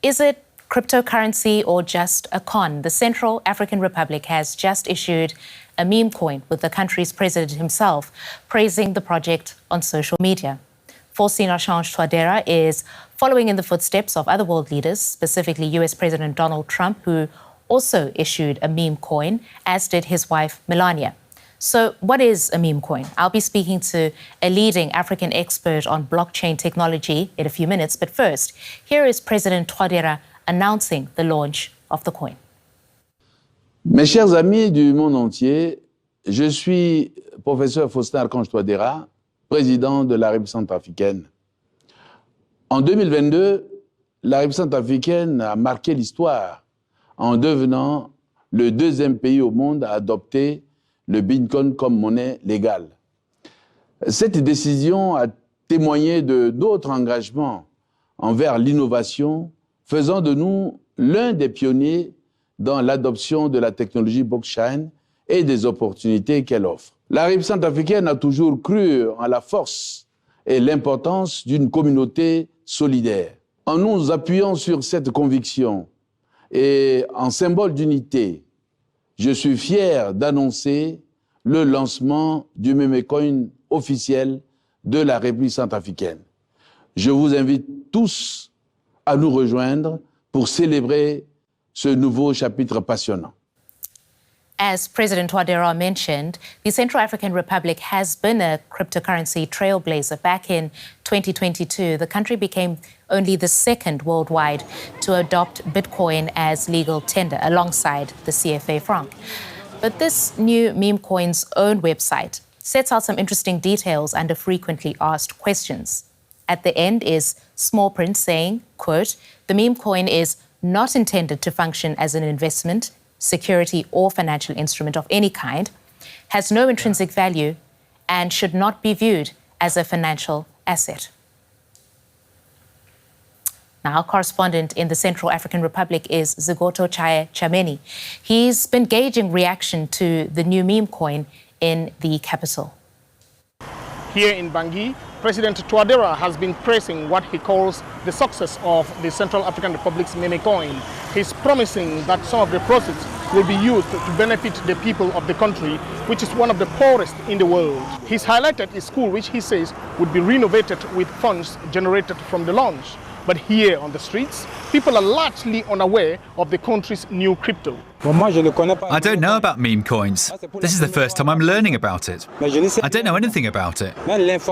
is it cryptocurrency or just a con? The Central African Republic has just issued a meme coin with the country's president himself praising the project on social media. Faustin Archange Touadera is following in the footsteps of other world leaders, specifically US President Donald Trump, who also issued a meme coin, as did his wife Melania. So what is a meme coin? I'll be speaking to a leading African expert on blockchain technology in a few minutes. But first, here is President Touadera announcing the launch of the coin. Mes chers amis du monde entier, je suis professeur Faustin Archange Touadera, président de la République centrafricaine. En 2022, la République centrafricaine a marqué l'histoire en devenant le deuxième pays au monde à adopter le Bitcoin comme monnaie légale. Cette décision a témoigné de notre engagement envers l'innovation, faisant de nous l'un des pionniers dans l'adoption de la technologie blockchain et des opportunités qu'elle offre. La République centrafricaine a toujours cru en la force et l'importance d'une communauté solidaire. En nous appuyant sur cette conviction et en symbole d'unité, je suis fier d'annoncer le lancement du memecoin officiel de la République centrafricaine. Je vous invite tous à nous rejoindre pour célébrer ce nouveau chapitre passionnant. As President Touadera mentioned, the Central African Republic has been a cryptocurrency trailblazer. Back in 2022, the country became only the second worldwide to adopt Bitcoin as legal tender, alongside the CFA franc. But this new meme coin's own website sets out some interesting details under frequently asked questions. At the end is small print saying, quote, "The meme coin is not intended to function as an investment, security or financial instrument of any kind, has no intrinsic value, and should not be viewed as a financial asset." Now, our correspondent in the Central African Republic is Zigoto Chaye Chameni. He's been gauging reaction to the new meme coin in the capital. Here in Bangui, President Touadera has been praising what he calls the success of the Central African Republic's meme coin. He's promising that some of the proceeds will be used to benefit the people of the country, which is one of the poorest in the world. He's highlighted a school which he says would be renovated with funds generated from the launch. But here on the streets, people are largely unaware of the country's new crypto. I don't know about meme coins. This is the first time I'm learning about it. I don't know anything about it.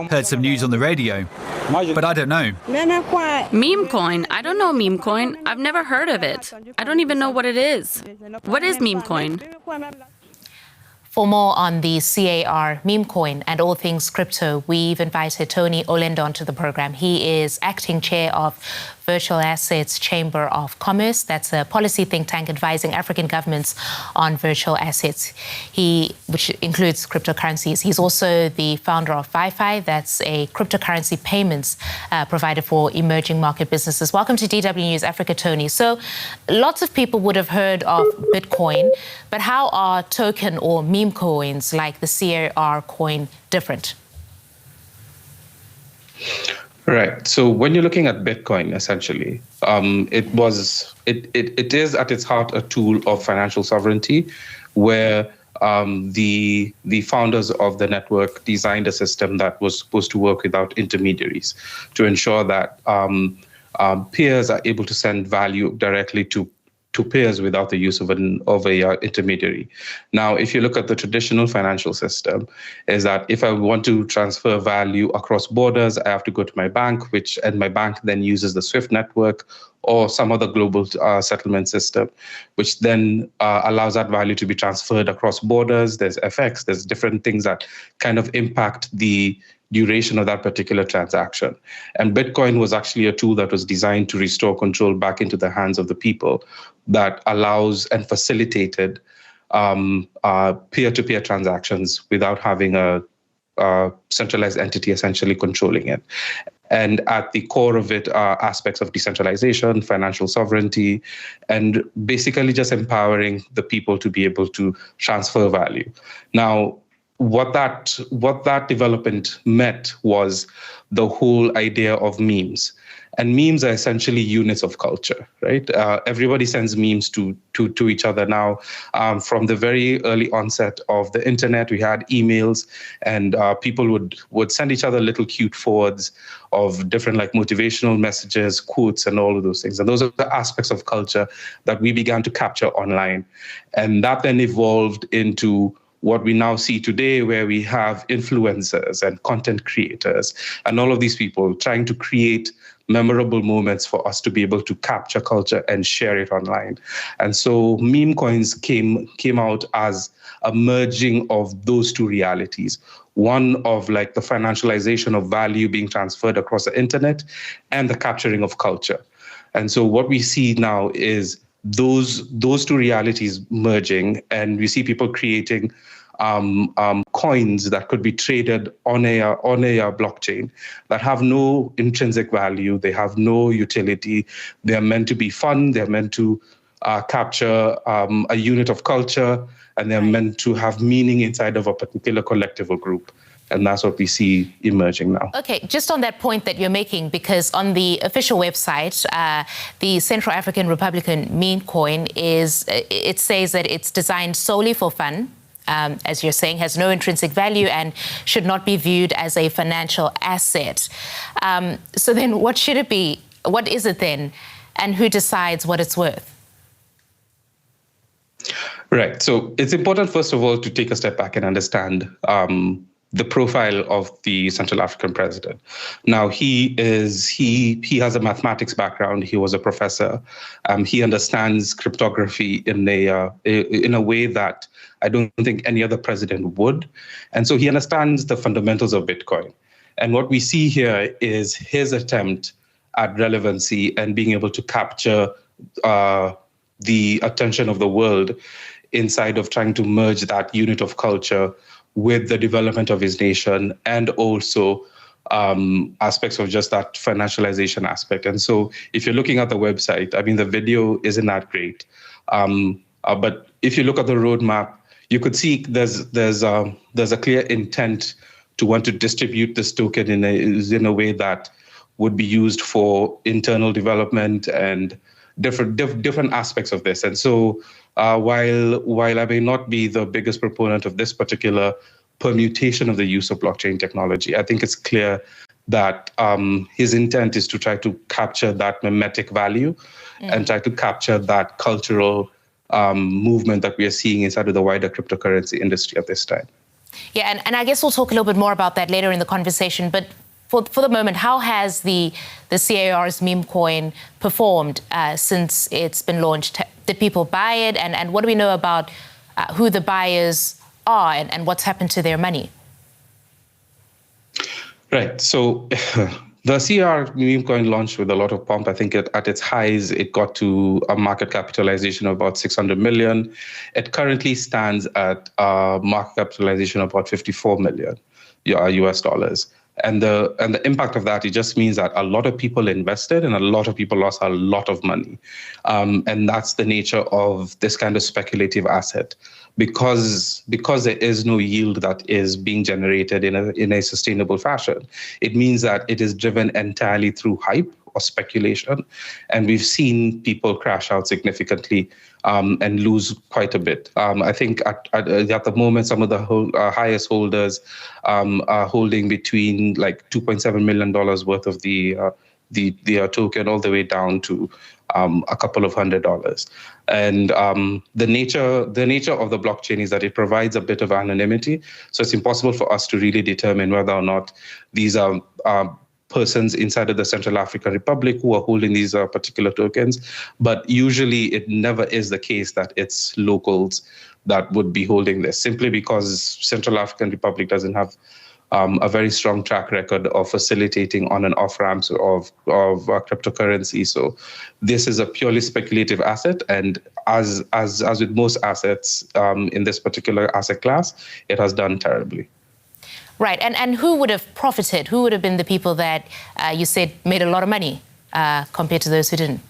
Heard some news on the radio, but I don't know. Meme coin? I don't know meme coin. I've never heard of it. I don't even know what it is. What is meme coin? For more on the CAR meme coin and all things crypto, we've invited Tony Olendo onto the program. He is acting chair of Virtual Assets Chamber of Commerce. That's a policy think tank advising African governments on virtual assets, which includes cryptocurrencies. He's also the founder of Wi-Fi. That's a cryptocurrency payments provider for emerging market businesses. Welcome to DW News Africa, Tony. So lots of people would have heard of Bitcoin, but how are token or meme coins like the CAR coin different? Right. So when you're looking at Bitcoin, essentially, it is at its heart a tool of financial sovereignty, where the founders of the network designed a system that was supposed to work without intermediaries to ensure that peers are able to send value directly to peers without the use of an intermediary. Now, if you look at the traditional financial system, is that if I want to transfer value across borders, I have to go to my bank, and my bank then uses the SWIFT network or some other global settlement system, which then allows that value to be transferred across borders. There's FX, there's different things that kind of impact the duration of that particular transaction. And Bitcoin was actually a tool that was designed to restore control back into the hands of the people, that allows and facilitated peer-to-peer transactions without having a centralized entity essentially controlling it. And at the core of it are aspects of decentralization, financial sovereignty, and basically just empowering the people to be able to transfer value. Now, what that development meant was the whole idea of memes. And memes are essentially units of culture, right? Everybody sends memes to each other now. From the very early onset of the internet, we had emails, and people would send each other little cute forwards of different like motivational messages, quotes, and all of those things. And those are the aspects of culture that we began to capture online. And that then evolved into what we now see today, where we have influencers and content creators and all of these people trying to create memorable moments for us to be able to capture culture and share it online. And so meme coins came out as a merging of those two realities. One of like the financialization of value being transferred across the internet and the capturing of culture. And so what we see now is those two realities merging, and we see people creating coins that could be traded on a blockchain that have no intrinsic value, they have no utility, they're meant to be fun, they're meant to capture a unit of culture, and they're meant to have meaning inside of a particular collective or group. And that's what we see emerging now. Okay, just on that point that you're making, because on the official website, the Central African Republican meme coin it says that it's designed solely for fun, as you're saying, has no intrinsic value and should not be viewed as a financial asset. So then what should it be? What is it then? And who decides what it's worth? Right. So it's important, first of all, to take a step back and understand the profile of the Central African president. Now, he has a mathematics background. He was a professor. He understands cryptography in a way that I don't think any other president would. And so he understands the fundamentals of Bitcoin. And what we see here is his attempt at relevancy and being able to capture the attention of the world inside of trying to merge that unit of culture with the development of his nation, and also aspects of just that financialization aspect. And so if you're looking at the website, I mean, the video isn't that great. But if you look at the roadmap, you could see there's a clear intent to want to distribute this token in a way that would be used for internal development and different aspects of this. And so while I may not be the biggest proponent of this particular permutation of the use of blockchain technology, I think it's clear that his intent is to try to capture that mimetic value and try to capture that cultural movement that we are seeing inside of the wider cryptocurrency industry at this time. Yeah, and I guess we'll talk a little bit more about that later in the conversation, but for the moment, how has the CAR's meme coin performed since it's been launched? Did people buy it? And what do we know about who the buyers are and what's happened to their money? Right. So the CAR meme coin launched with a lot of pomp. I think at its highs, it got to a market capitalization of about 600 million. It currently stands at a market capitalization of about 54 million US dollars. And the impact of that, it just means that a lot of people invested and a lot of people lost a lot of money. And that's the nature of this kind of speculative asset. Because there is no yield that is being generated in a sustainable fashion, it means that it is driven entirely through hype or speculation. And we've seen people crash out significantly and lose quite a bit. I think at the moment, some of the highest holders are holding between like $2.7 million worth of the token, all the way down to a couple of $100s. And the nature of the blockchain is that it provides a bit of anonymity. So it's impossible for us to really determine whether or not these are persons inside of the Central African Republic who are holding these particular tokens. But usually it never is the case that it's locals that would be holding this, simply because Central African Republic doesn't have a very strong track record of facilitating on and off ramps of cryptocurrency. So this is a purely speculative asset. And as with most assets in this particular asset class, it has done terribly. Right. And who would have profited? Who would have been the people that you said made a lot of money compared to those who didn't?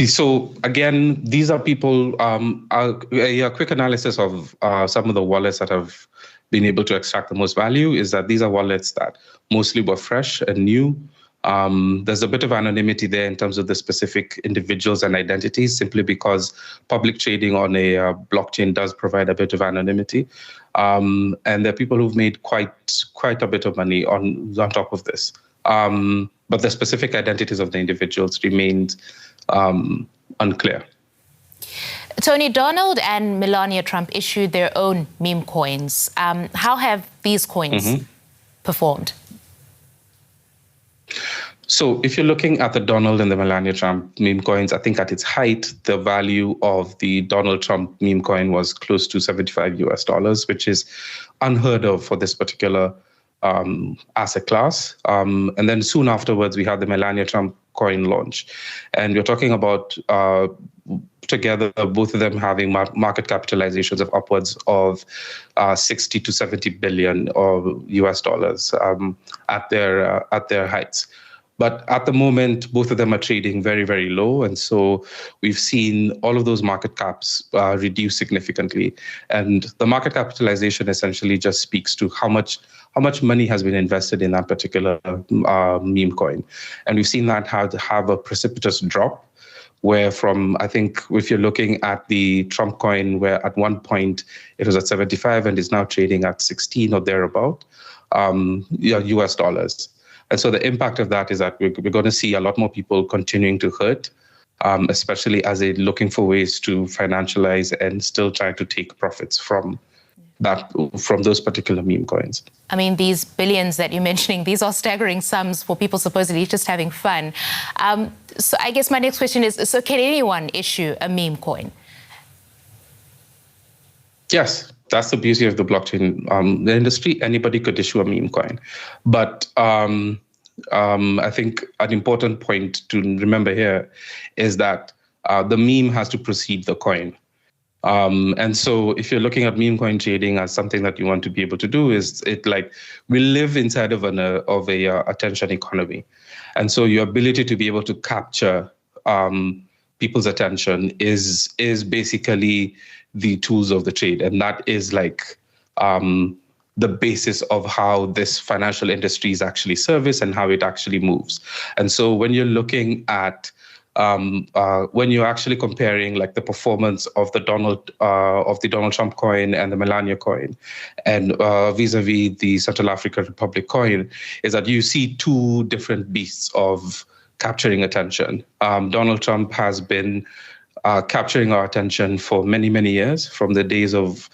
So again, these are people, a quick analysis of some of the wallets that have been able to extract the most value is that these are wallets that mostly were fresh and new. There's a bit of anonymity there in terms of the specific individuals and identities, simply because public trading on a blockchain does provide a bit of anonymity. And there are people who've made quite a bit of money on top of this. But the specific identities of the individuals remained unclear. Tony, Donald and Melania Trump issued their own meme coins. How have these coins performed? So if you're looking at the Donald and the Melania Trump meme coins, I think at its height, the value of the Donald Trump meme coin was close to $75, which is unheard of for this particular asset class. And then soon afterwards, we had the Melania Trump coin launch. And we're talking about together, both of them having market capitalizations of upwards of 60 to 70 billion of US dollars at their heights. But at the moment, both of them are trading very, very low. And so we've seen all of those market caps reduce significantly. And the market capitalization essentially just speaks to how much money has been invested in that particular meme coin. And we've seen that have a precipitous drop, where from, I think, if you're looking at the Trump coin, where at one point it was at 75 and is now trading at 16 or thereabout, US dollars. And so the impact of that is that we're going to see a lot more people continuing to hurt, especially as they're looking for ways to financialize and still try to take profits from those particular meme coins. I mean, these billions that you're mentioning, these are staggering sums for people supposedly just having fun. So I guess my next question is, so can anyone issue a meme coin? Yes, that's the beauty of the blockchain the industry. Anybody could issue a meme coin. But I think an important point to remember here is that the meme has to precede the coin. And so if you're looking at meme coin trading as something that you want to be able to do, is it like we live inside of a attention economy. And so your ability to be able to capture people's attention is basically the tools of the trade. And that is like the basis of how this financial industry is actually serviced and how it actually moves. And so when you're looking at when you're actually comparing like the performance of the Donald Trump coin and the Melania coin, and vis-a-vis the Central African Republic coin, is that you see two different beasts of capturing attention. Donald Trump has been capturing our attention for many, many years, from the days of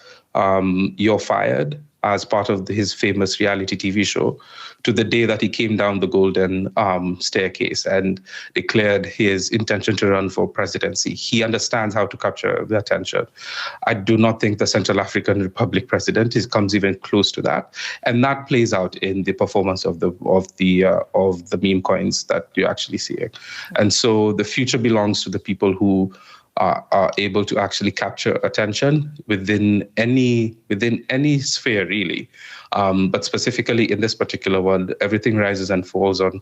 You're Fired, as part of his famous reality TV show, to the day that he came down the golden staircase and declared his intention to run for presidency. He understands how to capture the attention. I do not think the Central African Republic president comes even close to that, and that plays out in the performance of the meme coins that you're actually seeing. And so the future belongs to the people who are able to actually capture attention within any sphere, really. But specifically in this particular one, everything rises and falls on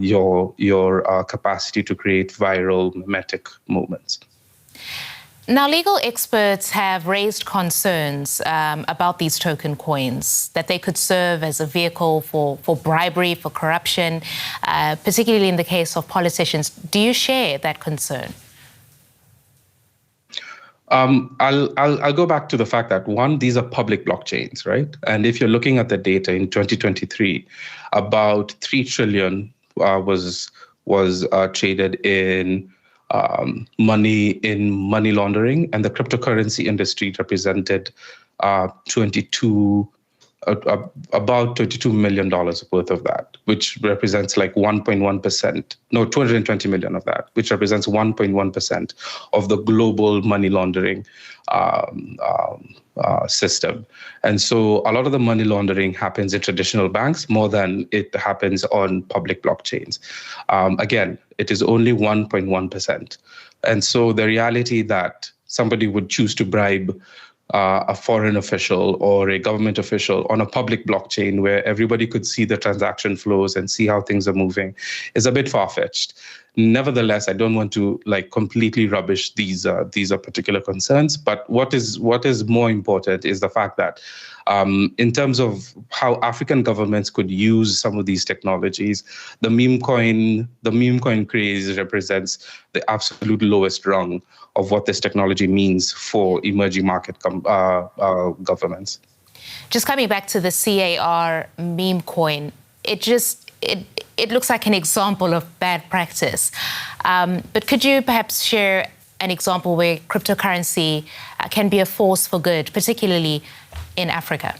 your capacity to create viral, mimetic moments. Now, legal experts have raised concerns about these token coins, that they could serve as a vehicle for bribery, for corruption, particularly in the case of politicians. Do you share that concern? I'll go back to the fact that, one, these are public blockchains, right? And if you're looking at the data in 2023, about 3 trillion was traded in money laundering, and the cryptocurrency industry represented about $22 million worth of that, which represents like 1.1%. No, 220 million of that, which represents 1.1% of the global money laundering system. And so a lot of the money laundering happens in traditional banks more than it happens on public blockchains. Again, it is only 1.1%. And so the reality that somebody would choose to bribe a foreign official or a government official on a public blockchain where everybody could see the transaction flows and see how things are moving is a bit far-fetched. Nevertheless, I don't want to completely rubbish these particular concerns. But what is more important is the fact that in terms of how African governments could use some of these technologies, the meme coin craze represents the absolute lowest rung of what this technology means for emerging market governments. Just coming back to the CAR meme coin, it looks like an example of bad practice. But could you perhaps share an example where cryptocurrency can be a force for good, particularly in Africa?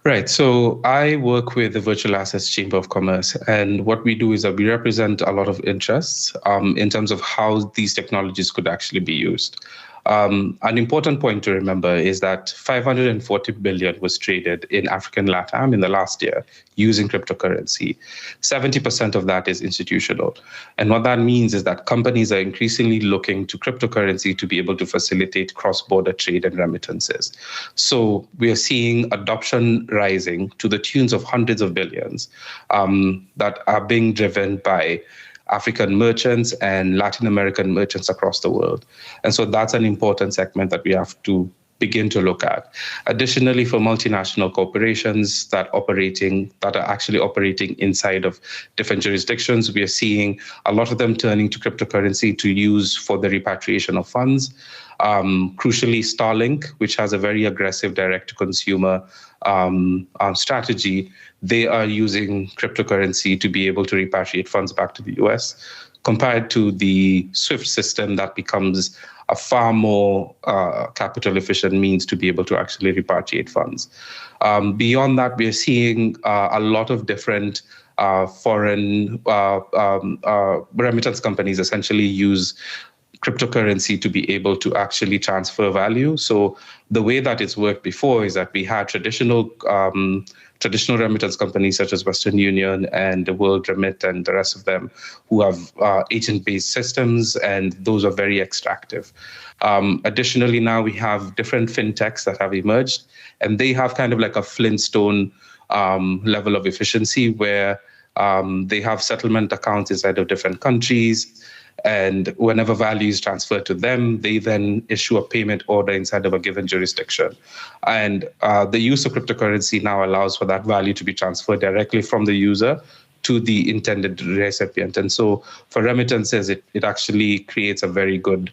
Right. So I work with the Virtual Assets Chamber of Commerce, and what we do is that we represent a lot of interests in terms of how these technologies could actually be used. An important point to remember is that 540 billion was traded in African LATAM in the last year using cryptocurrency. 70% of that is institutional. And what that means is that companies are increasingly looking to cryptocurrency to be able to facilitate cross-border trade and remittances. So we are seeing adoption rising to the tunes of hundreds of billions that are being driven by African merchants and Latin American merchants across the world. And so that's an important segment that we have to begin to look at. Additionally, for multinational corporations that are actually operating inside of different jurisdictions, we are seeing a lot of them turning to cryptocurrency to use for the repatriation of funds. Crucially, Starlink, which has a very aggressive direct-to-consumer strategy, they are using cryptocurrency to be able to repatriate funds back to the US, compared to the SWIFT system that becomes a far more capital-efficient means to be able to actually repatriate funds. Beyond that, we are seeing a lot of different foreign remittance companies essentially use cryptocurrency to be able to actually transfer value. So the way that it's worked before is that we had traditional remittance companies such as Western Union and the World Remit and the rest of them who have agent-based systems, and those are very extractive. Additionally, now we have different fintechs that have emerged, and they have kind of like a Flintstone level of efficiency where they have settlement accounts inside of different countries. And whenever value is transferred to them, they then issue a payment order inside of a given jurisdiction. And the use of cryptocurrency now allows for that value to be transferred directly from the user to the intended recipient. And so for remittances, it actually creates a very good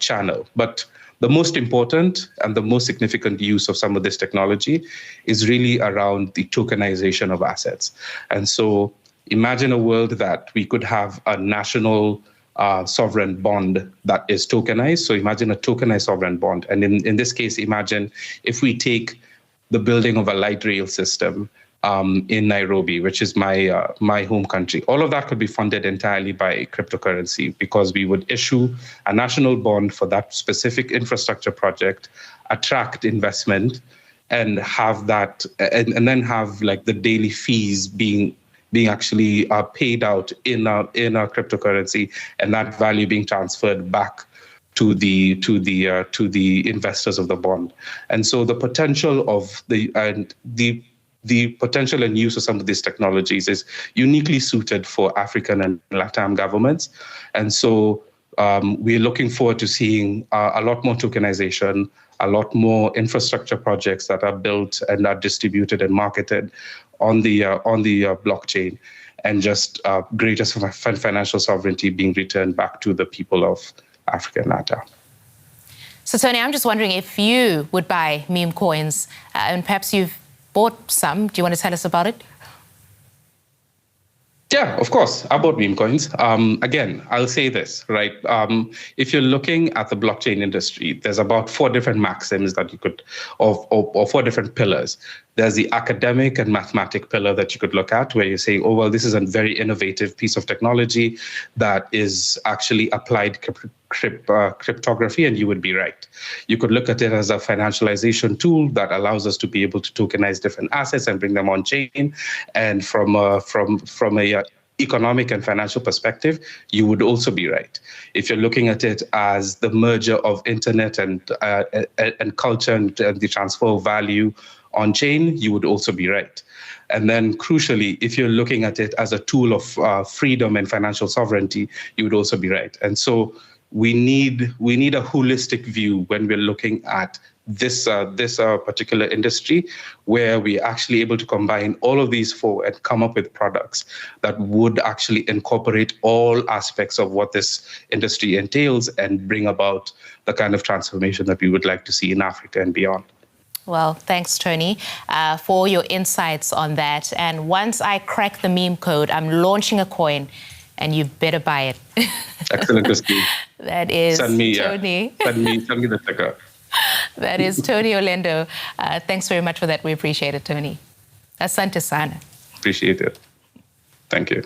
channel. But the most important and the most significant use of some of this technology is really around the tokenization of assets. And so imagine a world that we could have a national sovereign bond that is tokenized. So imagine a tokenized sovereign bond. And in this case, imagine if we take the building of a light rail system in Nairobi, which is my home country. All of that could be funded entirely by cryptocurrency because we would issue a national bond for that specific infrastructure project, attract investment, and have that, and then have like the daily fees being actually paid out in a cryptocurrency, and that value being transferred back to the investors of the bond. And so the potential of the potential and use of some of these technologies is uniquely suited for African and LATAM governments. And so we're looking forward to seeing a lot more tokenization, a lot more infrastructure projects that are built and are distributed and marketed on the blockchain, and just greater financial sovereignty being returned back to the people of Africa and LATAM. So Tony, I'm just wondering if you would buy meme coins, and perhaps you've bought some. Do you want to tell us about it? Yeah, of course. I bought meme coins. Again, I'll say this, right? If you're looking at the blockchain industry, there's about 4 different maxims that you could, or 4 different pillars. There's the academic and mathematic pillar that you could look at, where you're saying, oh, well, this is a very innovative piece of technology that is actually applied cryptography, and you would be right. You could look at it as a financialization tool that allows us to be able to tokenize different assets and bring them on chain. And from a economic and financial perspective, you would also be right. If you're looking at it as the merger of internet and culture and the transfer of value on chain, you would also be right. And then crucially, if you're looking at it as a tool of freedom and financial sovereignty, you would also be right. And so we need a holistic view when we're looking at this particular industry, where we're actually able to combine all of these four and come up with products that would actually incorporate all aspects of what this industry entails and bring about the kind of transformation that we would like to see in Africa and beyond. Well, thanks, Tony, for your insights on that. And once I crack the meme code, I'm launching a coin, and you better buy it. Excellent, Christine. That is Tony. Send me the ticker. That is Tony Olendo. Thanks very much for that. We appreciate it, Tony. Asante sana. Appreciate it. Thank you.